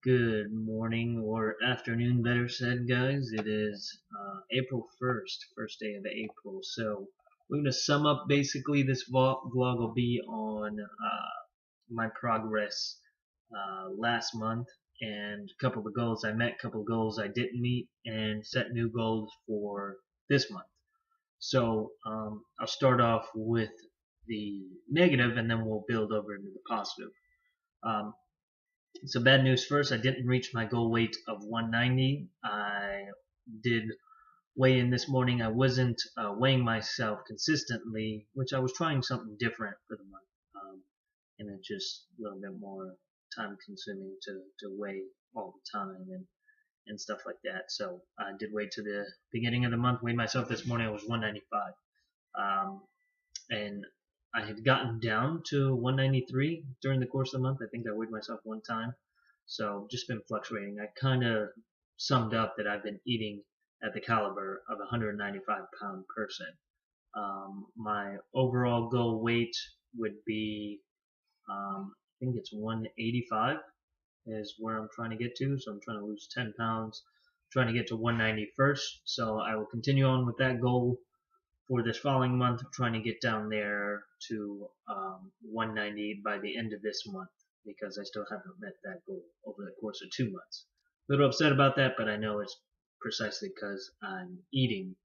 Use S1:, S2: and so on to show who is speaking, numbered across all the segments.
S1: Good morning or afternoon, better said, guys. It is April 1st, first day of April. So we're going to sum up basically this vlog will be on my progress last month and a couple of goals I met, a couple of goals I didn't meet, and set new goals for this month. So I'll start off with the negative and then we'll build over into the positive. Um, so bad news first, I didn't reach my goal weight of 190. I did weigh in this morning. I wasn't weighing myself consistently, which I was trying something different for the month. And it's just a little bit more time consuming to weigh all the time and stuff like that. So I did wait to the beginning of the month, weighed myself this morning, I was 195. And I had gotten down to 193 during the course of the month. I think I weighed myself one time. So just been fluctuating. I kind of summed up that I've been eating at the caliber of a 195-pound person. My overall goal weight would be, I think it's 185 is where I'm trying to get to. So I'm trying to lose 10 pounds, trying to get to 190 first. So I will continue on with that goal for this following month, trying to get down there to 190 by the end of this month because I still haven't met that goal over the course of 2 months. A little upset about that, but I know it's precisely because I'm eating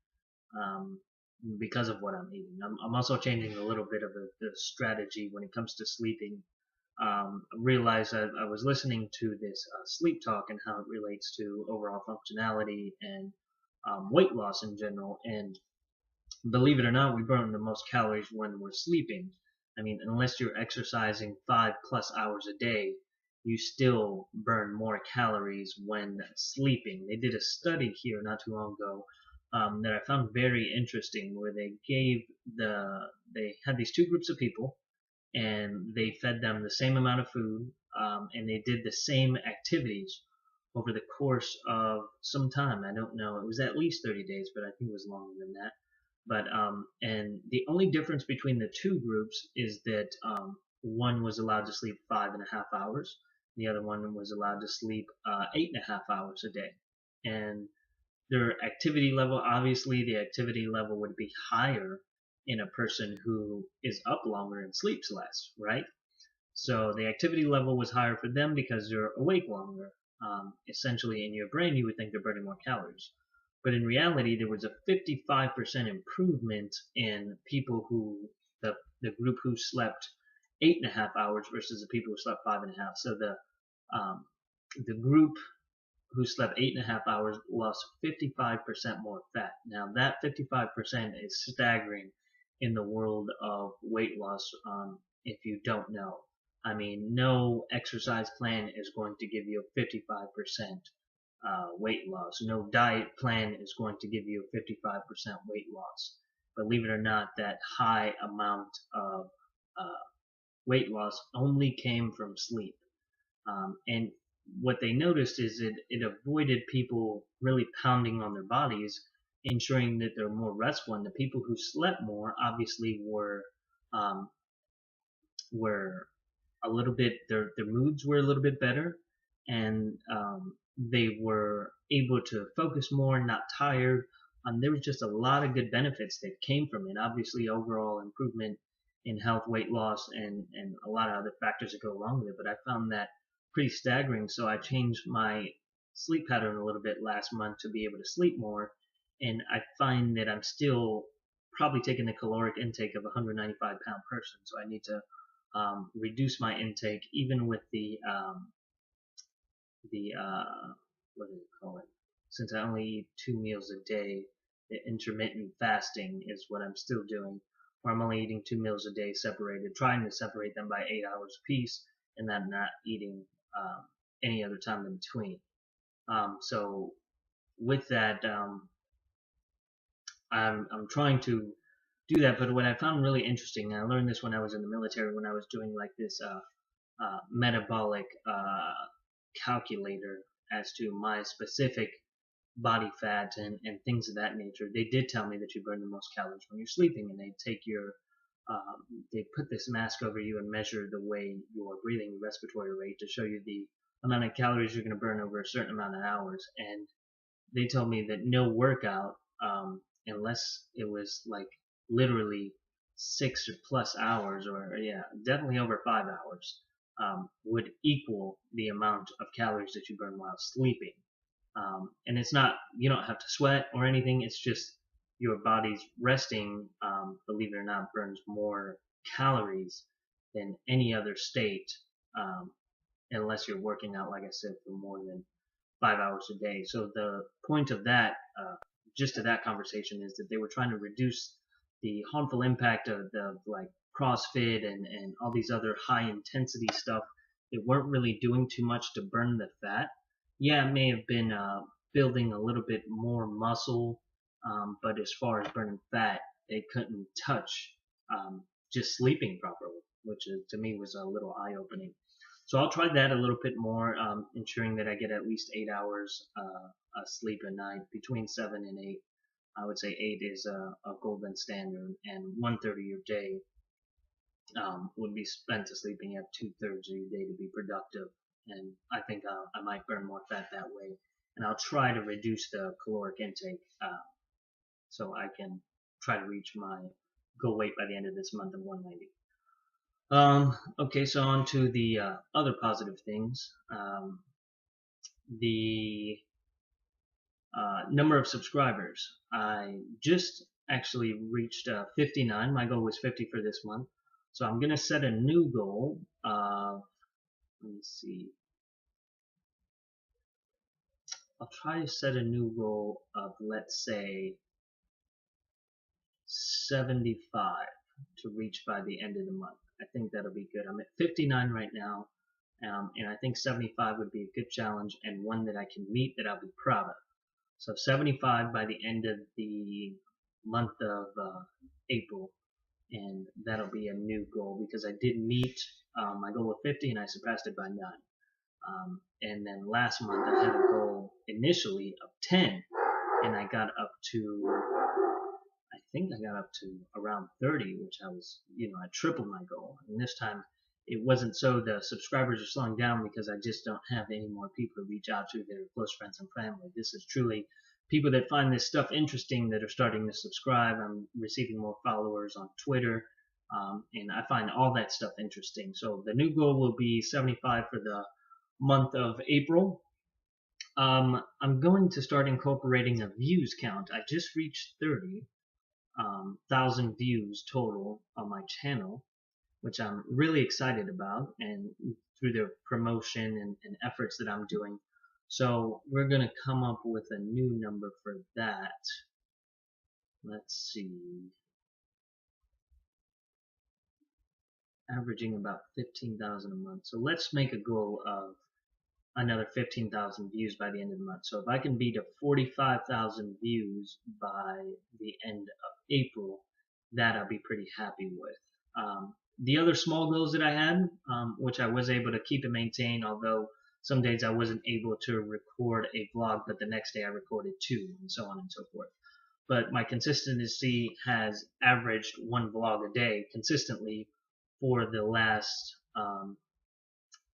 S1: because of what I'm eating. I'm also changing a little bit of the strategy when it comes to sleeping. I realized I was listening to this sleep talk and how it relates to overall functionality and weight loss in general. And believe it or not, we burn the most calories when we're sleeping. I mean, unless you're exercising 5+ hours a day, you still burn more calories when sleeping. They did a study here not too long ago that I found very interesting, where they had these two groups of people, and they fed them the same amount of food, and they did the same activities over the course of some time. I don't know, it was at least 30 days, but I think it was longer than that. But and the only difference between the two groups is that one was allowed to sleep 5.5 hours, the other one was allowed to sleep 8.5 hours a day. And their activity level, obviously, the activity level would be higher in a person who is up longer and sleeps less, right? So the activity level was higher for them because they're awake longer. Essentially, in your brain, you would think they're burning more calories. But in reality, there was a 55% improvement in people the group who slept 8.5 hours versus the people who slept 5.5. So the group who slept 8.5 hours lost 55% more fat. Now that 55% is staggering in the world of weight loss. If you don't know, I mean, no exercise plan is going to give you a 55% weight loss. No diet plan is going to give you a 55% weight loss. Believe it or not, that high amount of weight loss only came from sleep. And what they noticed is it avoided people really pounding on their bodies, ensuring that they're more restful. And the people who slept more obviously were a little bit, their moods were a little bit better, and they were able to focus more, not tired. There was just a lot of good benefits that came from it. Obviously, overall improvement in health, weight loss, and a lot of other factors that go along with it. But I found that pretty staggering, so I changed my sleep pattern a little bit last month to be able to sleep more. And I find that I'm still probably taking the caloric intake of a 195-pound person, so I need to reduce my intake, even with the what do you call it? Since I only eat 2 meals a day, the intermittent fasting is what I'm still doing, where I'm only eating 2 meals a day separated, trying to separate them by 8 hours apiece, and then not eating any other time in between. So with that, I'm trying to do that. But what I found really interesting, and I learned this when I was in the military, when I was doing like this metabolic calculator as to my specific body fat and things of that nature. They did tell me that you burn the most calories when you're sleeping, and they put this mask over you and measure the way you're breathing, the respiratory rate, to show you the amount of calories you're going to burn over a certain amount of hours. And they told me that no workout, unless it was like literally 6 or plus hours, or yeah, definitely over 5 hours, would equal the amount of calories that you burn while sleeping. And it's not, you don't have to sweat or anything. It's just your body's resting, believe it or not, burns more calories than any other state, um, unless you're working out, like I said, for more than 5 hours a day. So the point of that, just to that conversation, is that they were trying to reduce the harmful impact of the like CrossFit and all these other high intensity stuff. They weren't really doing too much to burn the fat. Yeah, it may have been building a little bit more muscle, but as far as burning fat, they couldn't touch just sleeping properly, which is, to me was a little eye opening. So I'll try that a little bit more, ensuring that I get at least 8 hours sleep a night, between 7 and 8. I would say 8 is a golden standard, and 1/3 of your day would be spent to sleeping. You have 2/3 of your day to be productive, and I think I might burn more fat that way. And I'll try to reduce the caloric intake so I can try to reach my goal weight by the end of this month of 190. Okay, so on to the other positive things. The number of subscribers. I just actually reached 59. My goal was 50 for this month. So I'm going to set a new goal of, let me see. I'll try to set a new goal of, let's say, 75 to reach by the end of the month. I think that'll be good. I'm at 59 right now, and I think 75 would be a good challenge and one that I can meet that I'll be proud of. So 75 by the end of the month of April, and that'll be a new goal because I did meet my goal of 50 and I surpassed it by 9. And then last month I had a goal initially of 10, and I got up to, I think I got up to around 30, which I was, I tripled my goal. And this time it wasn't so the subscribers are slowing down because I just don't have any more people to reach out to that are close friends and family. This is truly people that find this stuff interesting that are starting to subscribe. I'm receiving more followers on Twitter, and I find all that stuff interesting. So the new goal will be 75 for the month of April. I'm going to start incorporating a views count. I just reached 30,000 views total on my channel, which I'm really excited about, and through the promotion and efforts that I'm doing. So we're going to come up with a new number for that. Let's see. Averaging about 15,000 a month. So let's make a goal of another 15,000 views by the end of the month. So if I can beat a 45,000 views by the end of April, that I'll be pretty happy with. The other small goals that I had, which I was able to keep and maintain, although some days I wasn't able to record a vlog, but the next day I recorded 2, and so on and so forth. But my consistency has averaged 1 vlog a day consistently for the last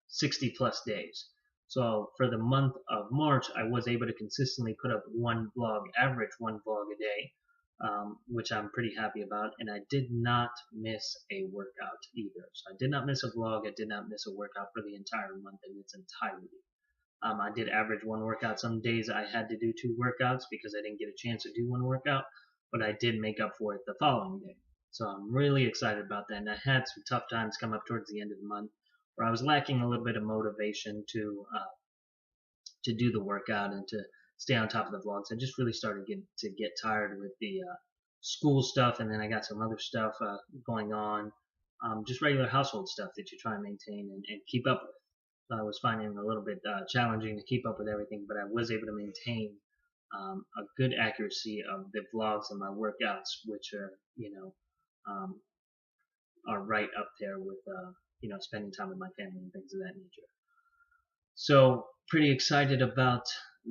S1: 60 plus days. So for the month of March, I was able to consistently put up 1 vlog, average 1 vlog a day, which I'm pretty happy about. And I did not miss a workout either. So I did not miss a vlog. I did not miss a workout for the entire month in its entirety. I did average 1 workout. Some days I had to do 2 workouts because I didn't get a chance to do 1 workout, but I did make up for it the following day. So I'm really excited about that. And I had some tough times come up towards the end of the month where I was lacking a little bit of motivation to do the workout and to stay on top of the vlogs. I just really started to get tired with the school stuff, and then I got some other stuff going on, just regular household stuff that you try and maintain and keep up with. So I was finding it a little bit challenging to keep up with everything, but I was able to maintain a good accuracy of the vlogs and my workouts, which are, are right up there with, spending time with my family and things of that nature. So pretty excited about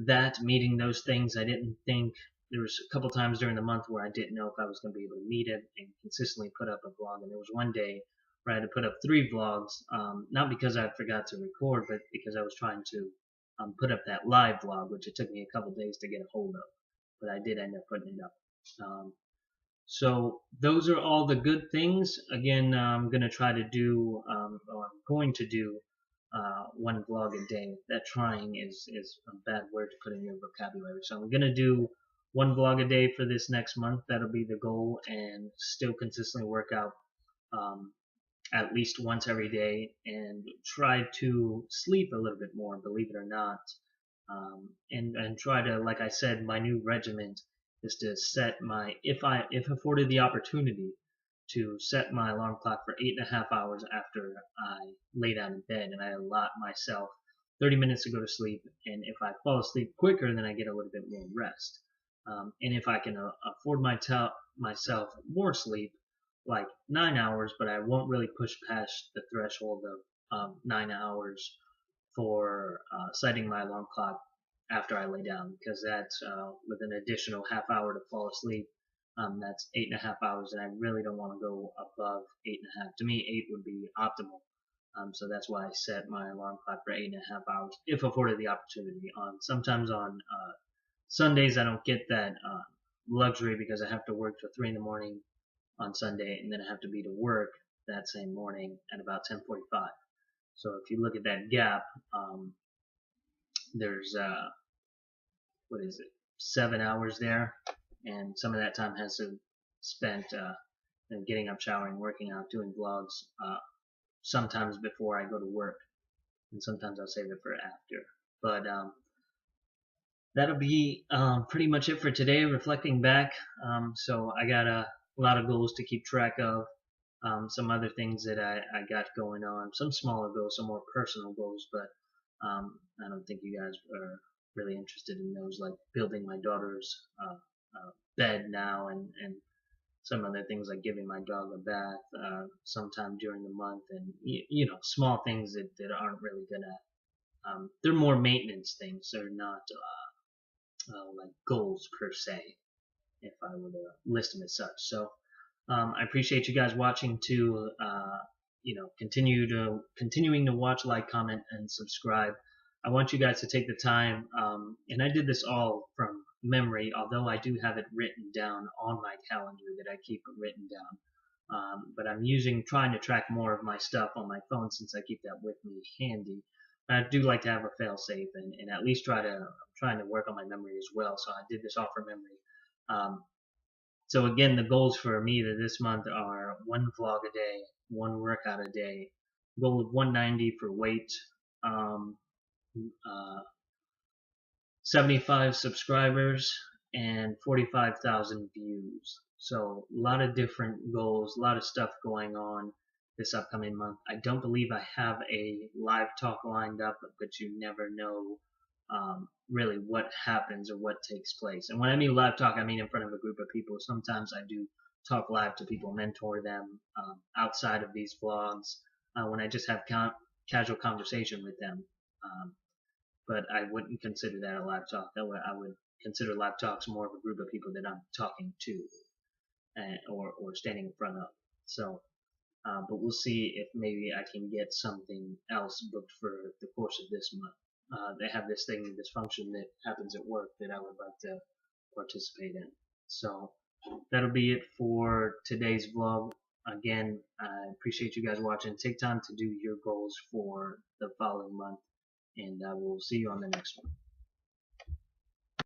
S1: that, meeting those things. I didn't think, there was a couple times during the month where I didn't know if I was going to be able to meet it and consistently put up a vlog. And there was one day where I had to put up 3 vlogs, not because I forgot to record, but because I was trying to put up that live vlog, which it took me a couple days to get a hold of, but I did end up putting it up. So those are all the good things. Again, I'm going to try to do, or I'm going to do 1 vlog a day. That trying is a bad word to put in your vocabulary. So I'm going to do 1 vlog a day for this next month. That'll be the goal, and still consistently work out at least once every day, and try to sleep a little bit more, believe it or not. And try to, like I said, my new regiment is to set my, if afforded the opportunity, to set my alarm clock for 8.5 hours after I lay down in bed, and I allot myself 30 minutes to go to sleep. And if I fall asleep quicker, then I get a little bit more rest. And if I can afford myself more sleep, like 9 hours, but I won't really push past the threshold of 9 hours for setting my alarm clock after I lay down, because that's with an additional half hour to fall asleep. That's 8.5 hours, and I really don't want to go above 8.5. To me, 8 would be optimal. So that's why I set my alarm clock for 8.5 hours, if afforded the opportunity. Sometimes on Sundays I don't get that luxury because I have to work till 3 in the morning on Sunday, and then I have to be to work that same morning at about 10:45. So if you look at that gap, there's what is it, 7 hours there, and some of that time has to spent getting up, showering, working out, doing vlogs, sometimes before I go to work, and sometimes I'll save it for after. But that'll be pretty much it for today, reflecting back. So I got a lot of goals to keep track of, some other things that I got going on, some smaller goals, some more personal goals, but I don't think you guys are really interested in those, like building my daughter's bed now, and some other things like giving my dog a bath sometime during the month, and you know, small things that aren't really gonna, they're more maintenance things. They're not like goals per se, if I were to list them as such. So I appreciate you guys watching. To you know, continuing to watch, like, comment, and subscribe. I want you guys to take the time, and I did this all from memory, although I do have it written down on my calendar that I keep written down. But I'm trying to track more of my stuff on my phone, since I keep that with me handy. I do like to have a fail-safe, and at least I'm trying to work on my memory as well. So I did this all from memory. So again, the goals for me this month are 1 vlog a day, 1 workout a day, goal of 190 for weight, 75 subscribers, and 45,000 views. So a lot of different goals, a lot of stuff going on this upcoming month. I don't believe I have a live talk lined up, but you never know really what happens or what takes place. And when I mean live talk, I mean in front of a group of people. Sometimes I do talk live to people, mentor them outside of these vlogs, when I just have casual conversation with them. But I wouldn't consider that a live talk. I would consider live talks more of a group of people that I'm talking to, or standing in front of. So, but we'll see if maybe I can get something else booked for the course of this month. They have this function that happens at work that I would like to participate in. So that'll be it for today's vlog. Again, I appreciate you guys watching. Take time to do your goals for the following month, and I will see you on the next one.